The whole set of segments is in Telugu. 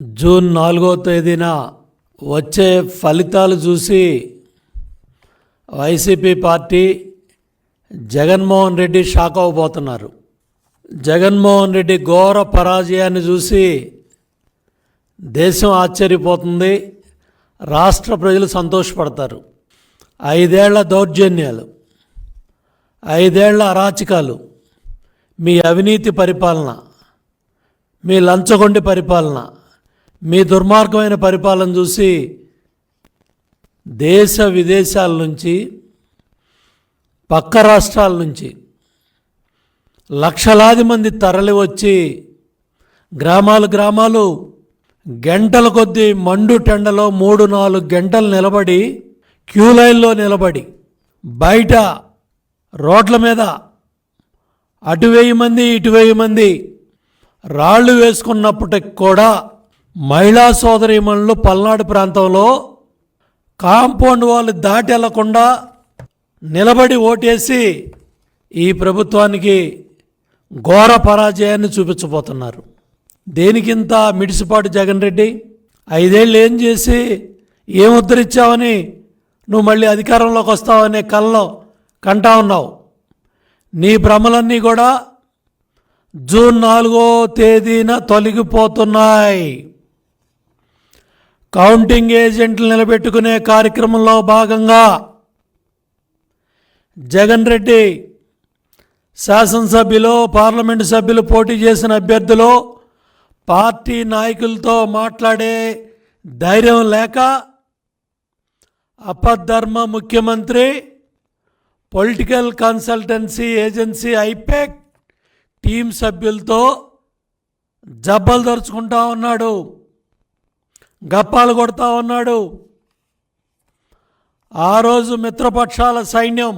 జూన్ 4వ తేదీన వచ్చే ఫలితాలు చూసి YCP party Jaganmohan Reddy shock అవ్వబోతున్నారు. జగన్మోహన్ రెడ్డి ఘోర పరాజయాన్ని చూసి దేశం ఆశ్చర్యపోతుంది, రాష్ట్ర ప్రజలు సంతోషపడతారు. 5 ఏళ్ల దౌర్జన్యాలు, 5 ఏళ్ల అరాచకాలు, మీ అవినీతి పరిపాలన, మీ లంచగొండి పరిపాలన, మీ దుర్మార్గమైన పరిపాలన చూసి దేశ విదేశాల నుంచి, పక్క రాష్ట్రాల నుంచి లక్షలాది మంది తరలి వచ్చి గ్రామాలు గంటల కొద్దీ మండు టెండలో 3-4 గంటలు నిలబడి, క్యూ లైన్లో నిలబడి, బయట రోడ్ల మీద అటు 1000 మంది ఇటు 1000 మంది రాళ్ళు వేసుకున్నప్పటికి కూడా మహిళా సోదరీమణులు పల్నాడు ప్రాంతంలో కాంపౌండ్ వాళ్ళు దాటి వెళ్లకుండా నిలబడి ఓటేసి ఈ ప్రభుత్వానికి ఘోర పరాజయాన్ని చూపించబోతున్నారు. దేనికింత మిడిసిపాటు జగన్ రెడ్డి? 5 ఏళ్ళు ఏం చేసి ఏం ఉద్ధరించావని నువ్వు మళ్ళీ అధికారంలోకి వస్తావనే కల్లో కంటా ఉన్నావు. నీ భ్రమలన్నీ కూడా జూన్ 4వ తేదీన తొలగిపోతున్నాయి. కౌంటింగ్ ఏజెంట్లు నిలబెట్టుకునే కార్యక్రమంలో భాగంగా జగన్ రెడ్డి శాసనసభ్యులు, పార్లమెంటు సభ్యులు పోటీ చేసిన అభ్యర్థులు పార్టీ నాయకులతో మాట్లాడే ధైర్యం లేక అపధర్మ ముఖ్యమంత్రి political consultancy agency I-PAC team సభ్యులతో జబ్బలు దరుచుకుంటా ఉన్నాడు, గప్పాలు కొడతా ఉన్నాడు. ఆ రోజు మిత్రపక్షాల సైన్యం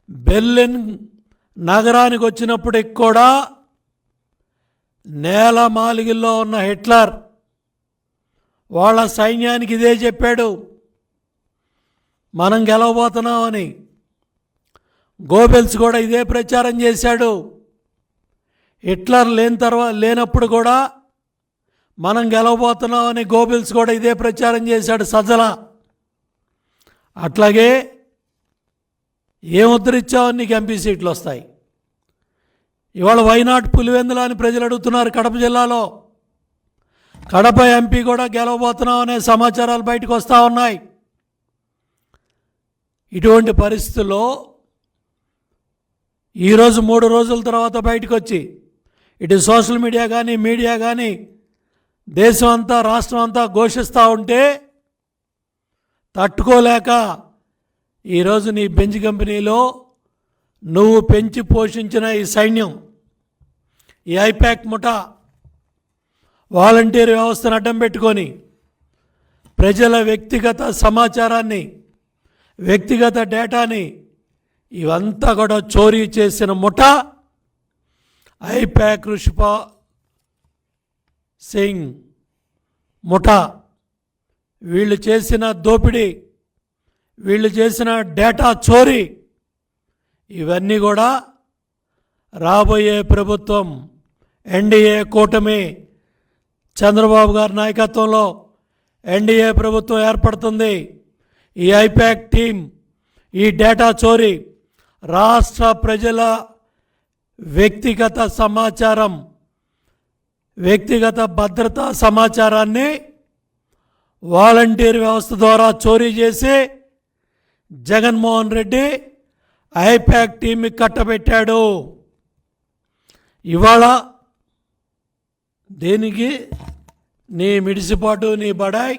బెర్లిన్ నగరానికి వచ్చినప్పటికి కూడా నేల మాలిగిల్లో ఉన్న హిట్లర్ వాళ్ళ సైన్యానికి ఇదే చెప్పాడు, మనం గెలవబోతున్నామని. గోబెల్స్ కూడా ఇదే ప్రచారం చేశాడు. హిట్లర్ లేనప్పుడు కూడా మనం గెలవబోతున్నామని గోబెల్స్ కూడా ఇదే ప్రచారం చేశాడు సజ్జల. అట్లాగే ఏం ఉద్ధరించావని నీకు ఎంపీ సీట్లు వస్తాయి. ఇవాళ వైనాట్ పులివెందుల అని ప్రజలు అడుగుతున్నారు. కడప జిల్లాలో కడప ఎంపీ కూడా గెలవబోతున్నామనే సమాచారాలు బయటకు వస్తూ ఉన్నాయి. ఇటువంటి పరిస్థితుల్లో ఈరోజు 3 రోజుల తర్వాత బయటకు వచ్చి ఇటు సోషల్ మీడియా కానీ దేశం అంతా రాష్ట్రం అంతా ఘోషిస్తూ ఉంటే తట్టుకోలేక ఈరోజు నీ బెంచ్ కంపెనీలో నువ్వు పెంచి పోషించిన ఈ సైన్యం, ఈ ఐపాక్ ముఠా వాలంటీర్ వ్యవస్థను అడ్డం పెట్టుకొని ప్రజల వ్యక్తిగత సమాచారాన్ని, వ్యక్తిగత డేటాని ఇవంతా కూడా చోరీ చేసిన ముఠా ఐపాక్ రుషిపా సింగ్ ముఠా. వీళ్ళు చేసిన దోపిడీ, వీళ్ళు చేసిన డేటా చోరీ, ఇవన్నీ కూడా రాబోయే ప్రభుత్వం ఎన్డీఏ కూటమి చంద్రబాబు గారి నాయకత్వంలో ఎన్డీఏ ప్రభుత్వం ఏర్పడుతుంది. ఈ ఐపాక్ టీం, ఈ డేటా చోరీ, రాష్ట్ర ప్రజల వ్యక్తిగత సమాచారం, వ్యక్తిగత భద్రతా సమాచారాన్ని వాలంటీర్ వ్యవస్థ ద్వారా చోరీ చేసి జగన్మోహన్ రెడ్డి ఐపాక్ టీంకి కట్టబెట్టాడు. ఇవాళ దేనికి నీ మిడిసిపాటు, నీ బడాయ్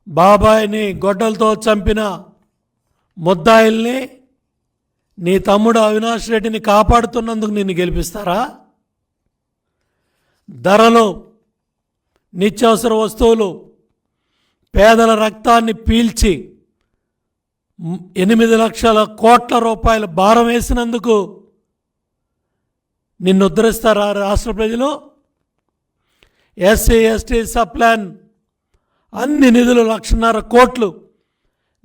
బాబాయిని గొడ్డలతో చంపిన ముద్దాయిల్ని, నీ తమ్ముడు అవినాష్ రెడ్డిని కాపాడుతున్నందుకు నిన్ను గెలిపిస్తారా? ధరలు, నిత్యావసర వస్తువులు, పేదల రక్తాన్ని పీల్చి 8 లక్షల కోట్ల రూపాయల భారం వేసినందుకు నిన్ను ఉద్ధరిస్తారా రాష్ట్ర ప్రజలు? ఎస్సీ ఎస్టీ సప్లాన్ అన్ని నిధులు 1.5 కోట్లు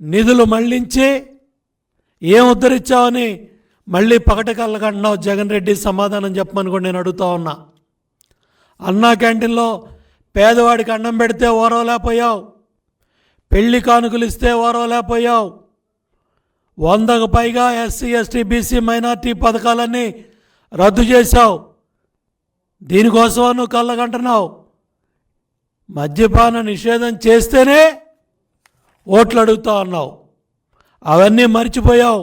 నిధులు మళ్లించి ఏం ఉద్ధరించావని మళ్ళీ పగటి కళ్ళకంటున్నావు జగన్ రెడ్డి? సమాధానం చెప్పమని కూడా నేను అడుగుతా ఉన్నా. అన్నా క్యాంటీన్లో పేదవాడికి అన్నం పెడితే ఓరవలేకపోయావు, పెళ్లి కానుకలు ఇస్తే ఓరవలేకపోయావు, 100కు పైగా ఎస్సీ ఎస్టీ బీసీ మైనార్టీ పథకాలన్నీ రద్దు చేశావు. దీనికోసం నువ్వు కళ్ళగంటున్నావు. మద్యపాన నిషేధం చేస్తేనే ఓట్లు అడుగుతా ఉన్నావు. అవన్నీ మర్చిపోయావు.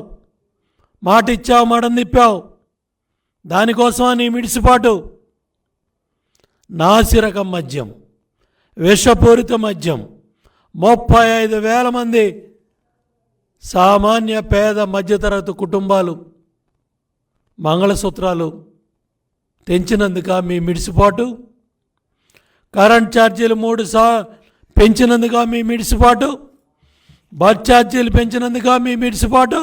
మాట ఇచ్చావు, మడం తిప్పావు. దానికోసం నీ మిడిసిపాటు. నాసిరకం మద్యం, విషపూరిత మద్యం, 35,000 మంది సామాన్య పేద మధ్యతరగతి కుటుంబాలు మంగళసూత్రాలు తెంచినందుక మీ మిడిసిపాటు? కరెంట్ ఛార్జీలు 3 పెంచినందుక మీ మిడిసిపాటు? బస్ ఛార్జీలు పెంచినందుక మీ మిడిసిపాటు?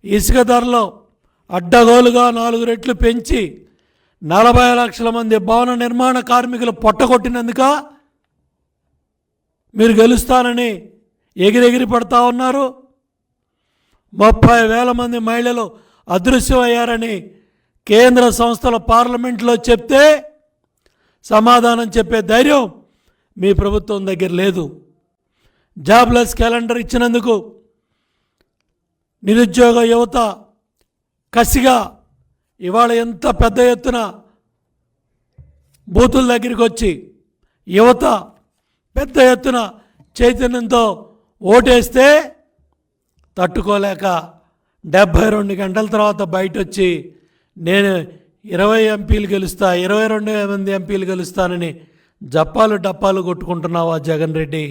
ఇసుక ధరలో అడ్డగోలుగా 4 రెట్లు పెంచి 40 లక్షల మంది భవన నిర్మాణ కార్మికులు పొట్టగొట్టినందుక మీరు గెలుస్తానని ఎగిరెగిరి పడతా ఉన్నారు? 30,000 మంది మహిళలు అదృశ్యమయ్యారని కేంద్ర సంస్థల పార్లమెంట్లో చెప్తే సమాధానం చెప్పే ధైర్యం మీ ప్రభుత్వం దగ్గర లేదు. జాబ్లెస్ క్యాలెండర్ ఇచ్చినందుకు నిరుద్యోగ యువత కసిగా ఇవాళ ఎంత పెద్ద ఎత్తున బూతుల దగ్గరికి వచ్చి యువత పెద్ద ఎత్తున చైతన్యంతో ఓటేస్తే తట్టుకోలేక 72 గంటల తర్వాత బయట వచ్చి నేను 20 ఎంపీలు గెలుస్తా, 22 మంది ఎంపీలు గెలుస్తానని జప్పాలు డప్పాలు కొట్టుకుంటున్నావా జగన్ రెడ్డి?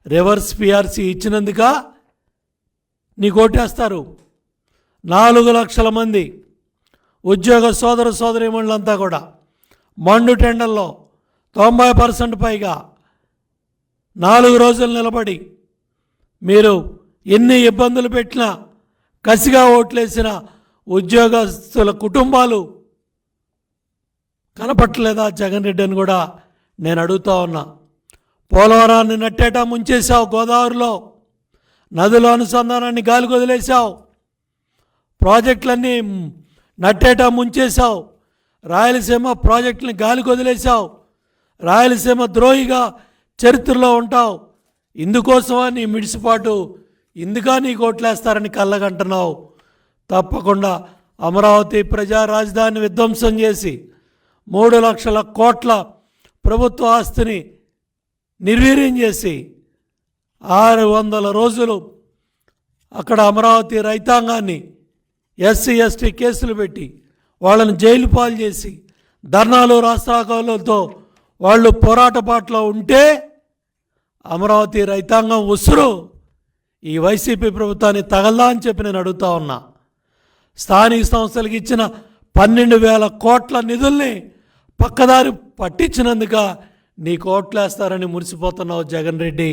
రివర్స్ పిఆర్సీ ఇచ్చినందుక నీకు ఓటేస్తారు. 4 లక్షల మంది ఉద్యోగ సోదర సోదరీమణులంతా కూడా మండు టెండర్లో 90% పైగా 4 రోజులు నిలబడి మీరు ఎన్ని ఇబ్బందులు పెట్టినా కసిగా ఓట్లేసిన ఉద్యోగస్తుల కుటుంబాలు కనపట్టలేదా జగన్ రెడ్డి అని కూడా నేను అడుగుతా ఉన్నా. పోలవరాన్ని నట్టేటా ముంచేశావు, గోదావరిలో నదుల అనుసంధానాన్ని గాలికి వదిలేశావు, ప్రాజెక్టులన్నీ నట్టేటా ముంచేశావు, రాయలసీమ ప్రాజెక్టుని గాలికి వదిలేశావు, రాయలసీమ ద్రోహిగా చరిత్రలో ఉంటావు. ఇందుకోసమా నీ మిడిసిపాటు? ఇందుకా నీ కోట్లేస్తారని కళ్ళగంటున్నావు. తప్పకుండా అమరావతి ప్రజా రాజధాని విధ్వంసం చేసి 3 లక్షల కోట్ల ప్రభుత్వ ఆస్తిని నిర్వీర్యం చేసి 600 రోజులు అక్కడ అమరావతి రైతాంగాన్ని ఎస్సీ ఎస్టీ కేసులు పెట్టి వాళ్ళని జైలు పాలు చేసి ధర్నాలు రాస్తారోకోలతో వాళ్ళు పోరాట బాటలో ఉంటే అమరావతి రైతాంగం ఉసురు ఈ వైసీపీ ప్రభుత్వాన్ని తగల్దా అని చెప్పి నేను అడుగుతా ఉన్నా. స్థానిక సంస్థలకు ఇచ్చిన 12,000 కోట్ల నిధుల్ని పక్కదారి పట్టించినందుక నీ కోట్లేస్తారని మురిసిపోతున్నావు జగన్ రెడ్డి.